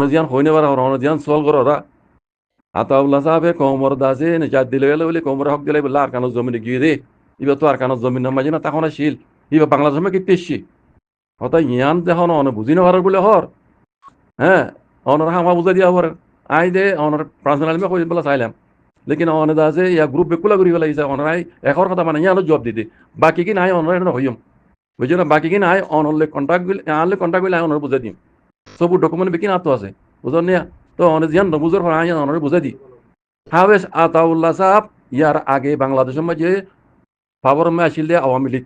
অনজিয়ান হইনে বার অনজিয়ান সল কররা আতাউল্লাহ সাহেবে কোমর দাসে নিজাত দিলে গেলে বলে কোমর হক দিলে বলে আর কানো জমিনে গিয়ে দে ইবা তো আর কানো জমিন মাঝে না তখন শিল ইবা বাংলাদেশ মে কিতেছি হতা ইয়ান যখন অন বুঝি না বলে হর হ্যাঁ অনর হামা বুঝা দিয়া হর আই দে অনর পার্সোনাল মে কই বলা চাইলাম লেকিন অনে দাসে ইয়া গ্রুপ বেকুলা করি ফেলা ইসা অনরাই এখর কথা মানে ইয়ানো জবাব দিতে বাকি কি নাই অনরাই হইম বুঝছো না বাকি কি নাই অনলে কন্ট্যাক্ট বিল আনলে কন্ট্যাক্ট বিল অনর বুঝা দিম সবু ডকুমেন্ট বেকিন আতো আছে বুঝন নিয়া তো অনে জিয়ান নবুজর হর আই অনর বুঝা দি হাবেস আতাউল্লাহ সাহেব ইয়ার আগে বাংলাদেশের মাঝে ফাবর মে আসিল দে আওয়ামী লীগ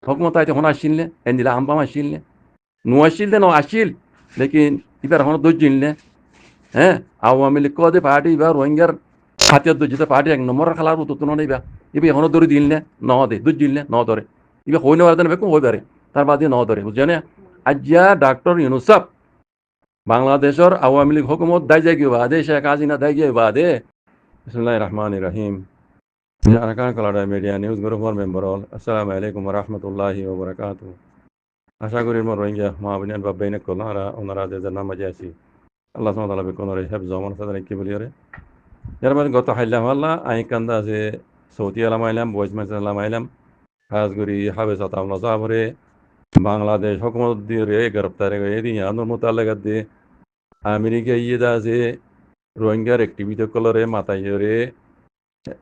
হকমত আইতে হন আসিল নে এন্দিলা আম্বাম আসিল নে নু আসিল দে ন আসিল লেকিন ইবার হন দজ্জিল নে হ্যাঁ আওয়ামী লীগ কদে পার্টি এবার রোহিঙ্গার হাতিয়ার দজ্জিতে পার্টি এক নম্বর খেলার তো তুনো নেবা ইবে হন দরি দিল নে ন দে দজ্জিল নে ন ধরে ইবে হই নেওয়ার দেন বেকুম হই পারে তার বাদে ন ধরে বুঝছে না আজ্ঞা ডাক্তার ইউনুসাফ বাংলাদেশের আওয়ামী লীগ হুকুমত দায় যায় কি বাদে শেখ হাসিনা দায় গিয়ে বাদে বিসমিল্লাহির রহমানির রহিম জানাকান কালাডা মিডিয়া নিউজ গ্রুপের মেম্বার হল আসসালামু আলাইকুম ওয়া রাহমাতুল্লাহি ওয়া বারাকাতুহু আশা করি মোর রোহিঙ্গা মা বোনের বা বেনে কলারা ওনারা যে নামাজে আছি আল্লাহ সুবহানাহু ওয়া তাআলা বেকনরে হেফজ ও মানফাদানি কি বলি রে এর মানে গত হাইলাম আল্লাহ আই কান্দা যে সৌদি আলাম আইলাম বয়স মাইলাম আইলাম হাজগুড়ি হাবেস আতাউল্লাহ সাহাবরে বাংলাদেশ হুকুমত দিয়ে গ্রেফতার হয়ে দিয়ে আনুর মোতালেগাত দিয়ে আমেরিকা ইয়ে দা যে রোহিঙ্গার অ্যাক্টিভিটি কলরে মাথায় রে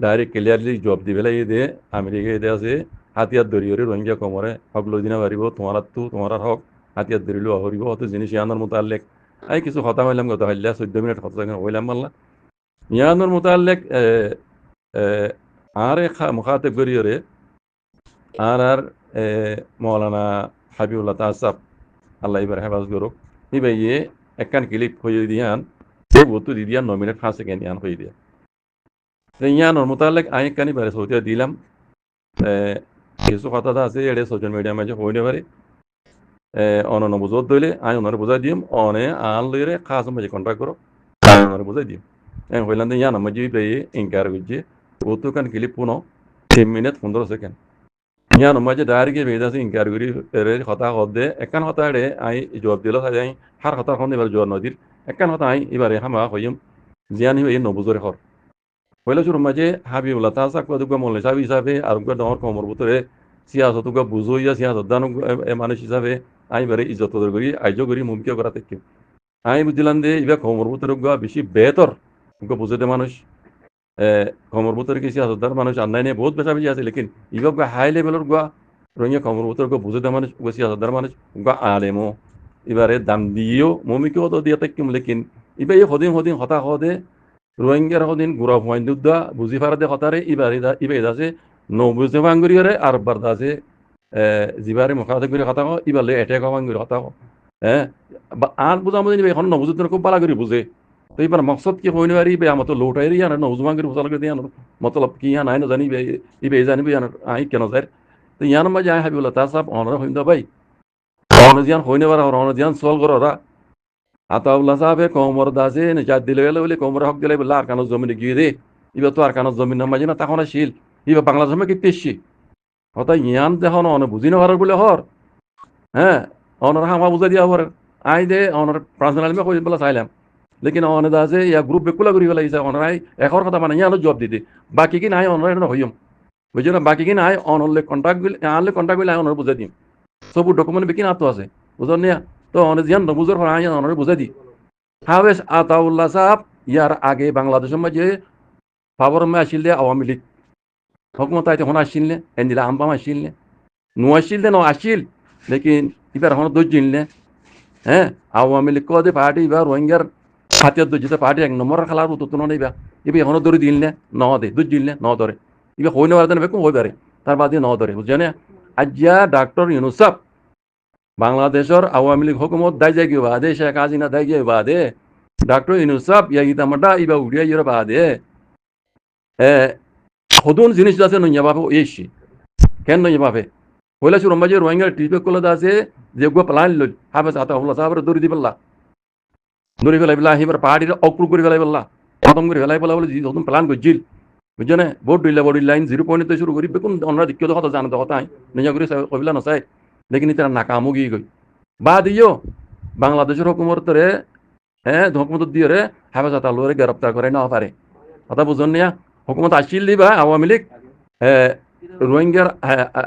ডাইরেক্ট ক্লিয়ারলি জব দি পেলাই দে আমেরিকা এদে আছে হাতিয়ার ধরিয়রে রোহিঙ্গা কমরে হক লই দিনা পারিব তোমার হক হাতিয়ার ধরিলেও হরিব অত জিনিস ইয়ানোর মোতালেক আই কিছু কথা হইলাম গত হাইলা 14 মিনিট কথা হইলাম মাল্লা ইয়ানোর মোতালেক আর মুখাতেব করিয়রে আর মৌলানা হাবিবুল্লাহ তাসাব আল্লাহ ইবার হেফাজ করুক ইবাইয়ে একখান ক্লিপ হয়ে দিয়ান বস্তু দি দিয়ান 9 মিনিট 5 সেকেন্ড ইয়ান হয়ে দিয়া ইয়ানোর মোতালেক আই কানি বারে সৌদিয়া দিলাম কিছু কথা আছে এড়ে সোশ্যাল মিডিয়া মাঝে হইনে পারে অনন বুঝত দইলে আই ওনারে বুঝাই দিম অনে আন লইরে খাস মাঝে কন্ট্যাক্ট করো আই ওনারে বুঝাই দিম হইলাম ইয়ান মাঝে পেয়ে ইনকার করছে ওতো কান ক্লিপ পুনো 3 মিনিট 15 সেকেন্ড ইয়ান মাঝে ডাইরেক্ট বেদাসে ইনকার করি কথা হদে একখান কথা এড়ে আই জবাব দিল আই হার কথা খন এবার জোয়ার নদীর একখান কথা আই এবারে হামা হইম জিয়ানি হয়ে নবুজরে হর হইলে শুরু মাঝে হাবিবুল্লাহ তাসাক কদুকা মল্লে সাহেব হিসাবে আর ডর কমর ভিতরে সিয়াসতুকা বুঝইয়া সিয়াসত দান মানুষ হিসাবে আই বারে ইজ্জত করি আইজ করি মুমকিন করা থেকে আই বুঝলাম যে ইবা কমর ভিতরে বেশি বেতর বুঝতে মানুষ কমর ভিতরে কি সিয়াসতদার মানুষ আন্দাই নিয়ে বহুত বেশা বেশি আছে লেকিন ইবা হাই লেভেলের রঙিয়া কমর ভিতরে বুঝতে মানুষ সিয়াসতদার মানুষ আলেমো এবারে দাম দিয়েও মমিকেও তো দিয়ে থাকিম লেকিন ইবা এই সদিন হতা হদে রোহিঙ্গার হদিন গুড়া ভয়ন্দুদ্দা বুঝি পারা দে হতারে ইবারে আছে নবুঝে ভাঙ্গুরিয়ারে আর বারদা আছে জিবারে মুখাতে করে কথা কো ইবালে এটেক ভাঙ্গুরি কথা কো হ্যাঁ আর বুঝা বুঝি নিবে এখন নবুঝে খুব বালা করে বুঝে তো এবার মকসদ কি হইনি পারি বে আমার তো লোটাই রি আনা নবুঝ ভাঙ্গুরি বুঝা লাগে দিয়ে মতলব কি ইয়া নাই না জানি ইবে জানিবি আই কেন যায় তো ইয়ার মাঝে আই হাবিবুল্লাহ তাসাব অনরা হইন্দা ভাই অনজিয়ান হইনে বার অনজিয়ান সল কররা আতাউল্লাহ সাহেবে কোমর দাসে নিজাত দিলে গেলে বলে কোমর হক দিলে বলে আর কানো জমিনে গিয়ে দে ইবা তো আর কানো জমিন মাঝে না তখন শিল ইবা বাংলাদেশ মে কিতেছি হতা ইয়ান যখন অন বুঝি না বলে হর হ্যাঁ অনর হামা বুঝা দিয়া হর আই দে অনর পার্সোনাল মে কই বলা চাইলাম লেকিন অনে দাসে ইয়া গ্রুপ বেকুলা করি ফেলা ইসা অনরাই এখর কথা মানে ইয়ানো জবাব দিতে বাকি কি নাই অনরাই হইম বুঝছো না বাকি কি নাই অনলে কন্ট্যাক্ট বিল আনলে কন্ট্যাক্ট বিল অনর বুঝাই দিম সবু ডকুমেন্ট বেকিন আতো আছে বুঝন নিয়া তো অনে জিয়ান নবুজর হর আই অনর বুঝাই দি হাবেস আতাউল্লাহ সাহেব ইয়ার আগে বাংলাদেশের মাঝে ফাবর মে আসিল দে আওয়ামী লীগ হকমত আইতে হন আসিল নে এন্দিলা আম্বাম আসিল নে নু আসিল দে ন আসিল লেকিন ইবার হন দজ্জিল নে হ্যাঁ আওয়ামী লীগ কদে পার্টি এবার রোহিঙ্গার হাতিয়ার দজ্জিতে পার্টি এক নম্বর খেলার তো তুনো নেবা ইবে হন দরি দিল নে ন দে দজ্জিল নে ন ধরে ইবে হই নেওয়ার দেন বেকুম হই পারে তার বাদে ন ধরে বুঝছে না আজ্ঞা ডাক্তার ইউনুসাফ বাংলাদেশের আওয়ামী লীগ হুকুমত দায় যায় কি বাদে শেখ হাসিনা দায় গিয়ে বাদে ডাক্তার ইউনুসাফ ইয়া ইতামাটা ইবা উড়িয়া ইয়ের বাদে সদুন জিনিস আছে নইয়া বাপে এসি কেন নইয়া বাপে হইলা শুরু মাঝে রোহিঙ্গার ট্রিপে কলে আছে যে গো প্লান লইল হাফেজ আতাউল্লাহ সাহেবের দৌড়ি দি পেলা দৌড়ি ফেলাই পেলা এবার পাহাড়ির অক্রু করে ফেলাই পেলা খতম করে ফেলাই পেলা বলে নতুন প্লান করছিল বুঝছো না বোর্ড লাইন 0 শুরু করি বেকুন অন্য দিকে কথা জানো তো কথা নিজা করে কবিলা নচাই লেকিন তারা নাকামো গিয়ে গই বা দিও বাংলাদেশের হুকুমতরে হ্যাঁ হুকুমত দিয়ে রে হেফাজত আল্লাহরে গ্রেপ্তার করে না পারে কথা বুঝুন নিয়া হুকুমত আসিল দিবা আওয়ামী লীগ রোহিঙ্গার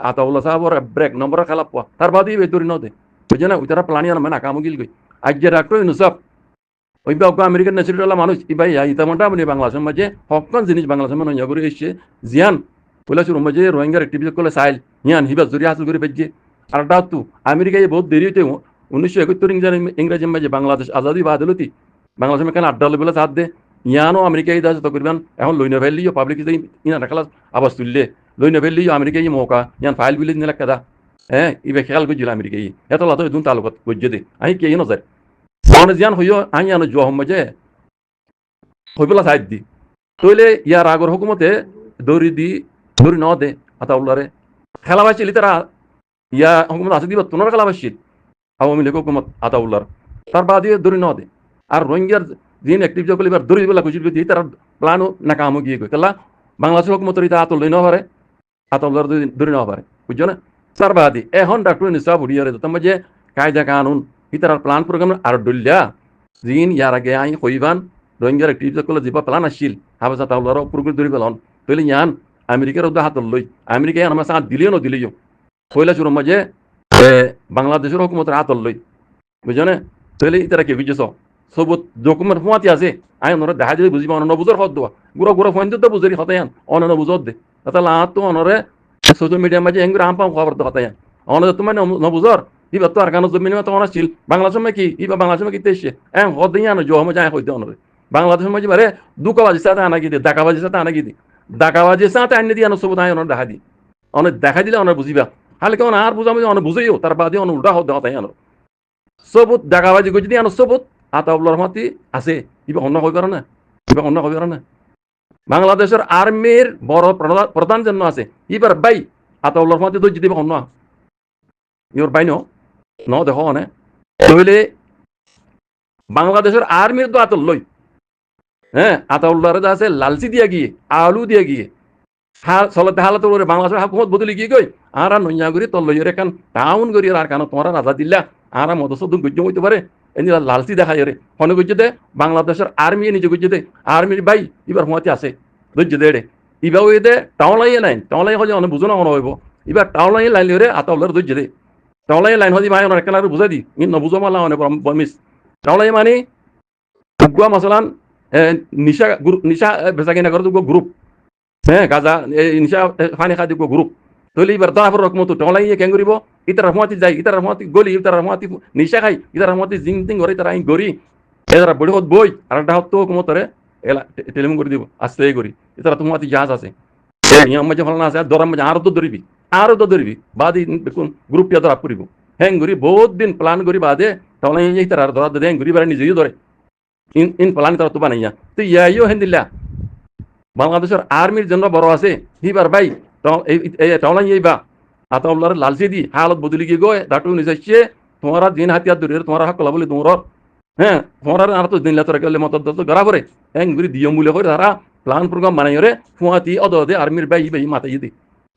আতাউল্লাহ সাহাবর ব্রেক নম্বর খেলাপ পোৱা তার বাদই বেতরি নদে বুঝে না ওই তারা প্লানি আর মানে কামগিল গই আজ যে ডাক্তার ইনুসাফ ওই বা আমেরিকার নেসিডালা মানুষ ইবাই ইতামনটা আপনি বাংলাদেশের মাঝে হকন জিনিস বাংলাদেশের মানুষ করে এসছে জিয়ান কৈলাসুর মাঝে রোহিঙ্গার অ্যাক্টিভিটি করলে চাইল হিয়ান হিবা জরি হাসিল করে পেয়েছে আর ডাক্তু আমেরিকায় বহুত দেরি হইতে 1971 ইংরেজির মাঝে বাংলাদেশ আজাদি বা আদালতি বাংলাদেশ মেখানে আড্ডা লেবেলা সাথ দে ইয়ানো আমেরিকায় দাস তো করবেন এখন লইন ভ্যালিও পাবলিক ইনা রাখালা আবাস তুললে লইন ভ্যালিও আমেরিকায় মৌকা ইয়ান ফাইল বিলে নিলে কাদা হ্যাঁ ইবে খেয়াল করছিল আমেরিকায় এত লাতো দুন তালুকত গজ্জে দে আহি কে নজার অনে জিয়ান হইও আহি আনো জোয়া মাঝে হইবেলা সাইড দি তইলে ইয়ার আগর হুকুমতে দৌড়ি দি দৌড়ি ন দে আতাউল্লারে খেলাবাসিলি তারা ইয়া হুকুমত আছে দিবা তোনার খেলাবাসিল আওয়ামী লীগ হুকুমত আতাউল্লার তার বাদে দৌড়ি ন দে আর রোহিঙ্গার যিনি অ্যাক্টিভিটি করলে এবার দৌড়ি বেলা কুচিল দিয়ে তার প্লানও নাকামো গিয়ে গই কেলা বাংলাদেশের হুকুমতের ইতা আতল লই ন পারে আতাউল্লার দৌড়ি ন পারে বুঝছো না তার বাদে এখন ডাক্তার নিসাব উড়িয়ারে তোমার যে কায়দা কানুন ইতার প্লান প্রোগ্রাম আর ডলিয়া যিন ইয়ার আগে আই হইবান রোহিঙ্গার অ্যাক্টিভিটি করলে যেবা প্লান আসছিল হাফেজ আতাউল্লার পুরোপুরি দৌড়ি পেলাম তৈলে ইয়ান আমেরিকার উদ্দা হাতল লই আমেরিকায় আমার সাথ দিলেও নদিলেও হইলা শুরু মাঝে বাংলাদেশের হুকুমতের হাতল লই বুঝছো না তৈলে ইতারা কে বুঝেছ সবুত ডকুমেন্ট ফোঁয়াতি আছে আই ওনারা দেখা যদি বুঝিবা অন বুঝর হদ দেওয়া গুড়া গুড়া ফোন দিতে বুঝারি হতায়ান অন বুঝত দে তাহলে আহ তো অনরে সোশ্যাল মিডিয়ার মাঝে এঙ্গুর আম পাম খবর হতায়ান অন তোমার নবুঝর ইবা তো আর কানো জমিন তো অনার ছিল বাংলাদেশের কি ইবা বাংলাদেশের কি তেইশে হদ দিয়ে আনো জো মজা হইতে অনরে বাংলাদেশের মাঝে বারে দুকাবাজি সাথে আনা গিয়ে ডাকাবাজি সাথে আনা গিয়ে ডাকাবাজি সাথে আনি দিয়ে আনো সবুত আই অনার দেখা দি অনেক দেখা দিলে অনার বুঝিবা হালে কেমন আর বুঝাবো অনেক বুঝেও তার বাদে অন উল্টা হতে হতাই আনো সবুত ডাকাবাজি করে যদি আনো সবুত আতাউল্লার রহমতি আছে ইবা অন্য কই পারে না ইবা অন্য কই পারে না বাংলাদেশের আর্মির বড় প্রধান জন্য আছে ইবার বাই আতাউল্লার রহমতি দই দিবা অন্য ইওর বাই ন দেখো অনে তাহলে বাংলাদেশের আর্মির তো আতল লই হ্যাঁ আতাউল্লাহর আছে লালচি দিয়া গিয়ে আলু দিয়া গিয়ে চলতে হালত বাংলাদেশের হুকুমত বদলি গিয়ে গই আর নইয়া করি তল লইয়ের এখন টাউন করি আর কেন তোমার রাজা দিল্লা আর মদসদ গুজ্জ হইতে পারে এনে লালচি দেখা যারে ফোনে গুজ্জে দে বাংলাদেশের আর্মি নিজে গুজ্জে দে আর্মির বাই এবার হুঁয়াতে আছে ধৈর্য দে রে ইবা ওই দে টাউলাই লাইন টাউলাই হয়ে অনেক বুঝো না মনে হইব এবার টাউলাই লাইন লিয়ে আতাউল্লাহর ধৈর্য দে টাউলাই লাইন হদি ভাই অনেক কেনার বুঝাই দি ইন নবুঝো মালা অনেক বমিস টাউলাই মানে গুয়া মশলান নিশা নিশা বেচা কিনা করে গ্রুপ হ্যাঁ গাজা নিশা ফানি খাদি গ্রুপ তৈলি এবার দাফর রকমতো টলাই কেন করিব ইতার রহমতি যাই ইতার রহমতি গলি ইতার রহমতি নিশা খাই ইতার রহমতি জিং জিং করে তারা আই গরি এরা বড় হত বই আর একটা হত কমতরে এলা টেলিফোন করে দিব আস্তে করি ইতারা তোমাতি জাহাজ আছে নিয়ম মাঝে ফলনা আছে দরাম মাঝে আরো তো ধরবি বাদি দেখুন গ্রুপ ইয়া ধরা করিব হ্যাং করি বহুত দিন প্ল্যান করি বাদে টলাই ইতার ধরা দে ঘুরি বারে নিজেই ধরে ইন প্ল্যান তারা তো বানাইয়া তো ইয়াইও হেন্দিল্লা বাংলাদেশের আর্মির জন্য বড় আছে হিবার ভাই টাউলাই বা আতাউল্লাহর লালচি দি হালত বদলি গিয়ে গো দাটু নিজাইছে তোমার দিন হাতিয়ার দূরে তোমার হাক বলি তোমার হ্যাঁ তোমার আর তো দিন তোরা গেলে মত গড়া করে হ্যাঁ ঘুরি দিয় মূল্য করে তারা প্লান প্রোগ্রাম বানাই রে ফুয়াতি অদে আর্মির বাই মাতাই দি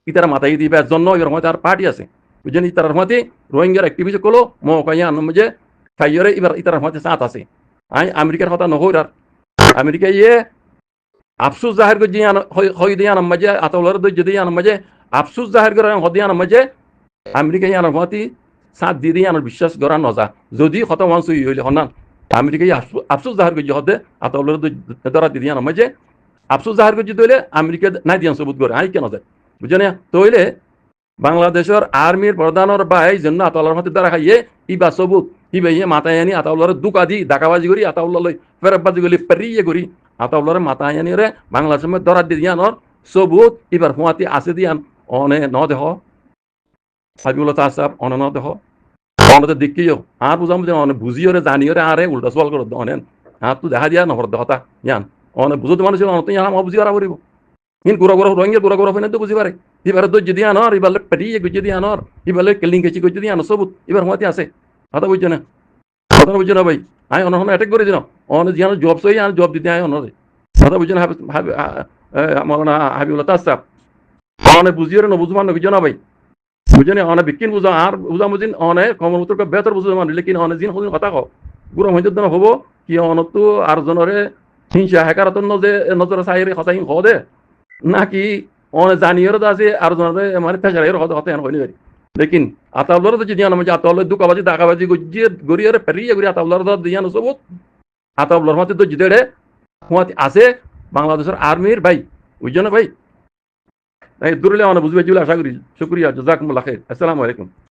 ইতারা মাতাই দিবে জন্য এর মধ্যে আর পার্টি আছে বুঝছেন ইতার মধ্যে রোহিঙ্গার অ্যাক্টিভিটি করলো মৌকাইয়া মধ্যে খাইয়রে এবার ইতার মধ্যে সাথ আছে আই আমেরিকার কথা নহর আর আমেরিকা ইয়ে আফসুস জাহির করে হই দিয়ে আনার মাঝে আতাউল্লাহর দৈর্য দিয়ে আনার মাঝে আফসুস জাহির করে হদি আনার মাঝে আমেরিকাই আনার মতি সাথ দিয়ে দিয়ে আনার বিশ্বাস করা নজা যদি কত মানুষ হইলে হনান আমেরিকাই আফসুস জাহির করে হদে আতাউল্লাহর দরা দিয়ে আনার মাঝে আফসুস জাহির করে হইলে আমেরিকা নাই দিয়ে সবুত করে আই কেন যায় বুঝলেন তইলে বাংলাদেশের আর্মির প্রধানের বাই জন্য আতাউল্লাহর মতি দ্বারা খাইয়ে ইবা সবুত ইবাইয়ে মাথায় আনি আতাউল্লাহর দুকা দি ডাকাবাজি করি আতাউল্লাহ ফেরবাজি করি পেরিয়ে করি আতাউল্লাহর মাথায় আনি রে বাংলাদেশের মধ্যে ধরা দিয়ে দিয়ানোর সবুত এবার হুঁয়াতি আছে দিয়ান অনে ন দেহ হাবিবুল্লাহ তাসাব অনে ন দেহ অনতে দেখিও আর বুঝাম যে অনে বুঝিও রে জানিও রে আরে উল্টা সওয়াল করে অনেন হাত তো দেখা দিয়া নহর দেহতা ইয়ান অনে বুঝতে মানুষ অনত ইয়ান বুঝি আর বলিব হিন গুড়া গুড়া রোহিঙ্গা গুড়া গুড়া ফেনে তো বুঝি পারে এবার দৈর্য দিয়ে আনর এবার পেটিয়ে গুজে দিয়ে আনর এবার কেলিং কেচি গুজে দিয়ে আনো সবুত এবার হুঁয়াতি আছে কথা বুঝছো না কথা বুঝছো না ভাই আই অনহন অ্যাটাক করে দিলাম অনে জিয়ানো জব সই আর জব দিতে আয় অনরে কথা বুঝছো না মৌলানা হাবিবুল্লাহ তাসাব অনে বুঝিও না বুঝমান বুঝো না ভাই বুঝো না অনে বিকিন বুঝো আর বুঝা বুঝিন অনে কমর উত্তর বেতর বুঝো মান লেকিন অনে জিন কথা কও গুরম হইতে না হবো কি অনতো আর জনরে হিংসা হেকারতন যে নজর সাইরে কথা হিং হদে নাকি অনে জানিয়র আছে আর জনরে মানে ফেসারের কথা কথা হইনি পারি লেকিন আতাউল্লাহ তো যদি আমি আতাউল্লাহ দুকাবাজি দাকাবাজি গজিয়ে গরিয়রে পেরিয়ে গরি আতাউল্লাহ দিয়ানো সবত আতাউল্লাহর মতে তো জিদেড়ে হুয়াতি আছে বাংলাদেশের আর্মির ভাই ওই জন্য ভাই দূরে অনেক বুঝবে আশা করি শুক্রিয়া জাজাকুমুল্লাহ খাইর আসসালামু আলাইকুম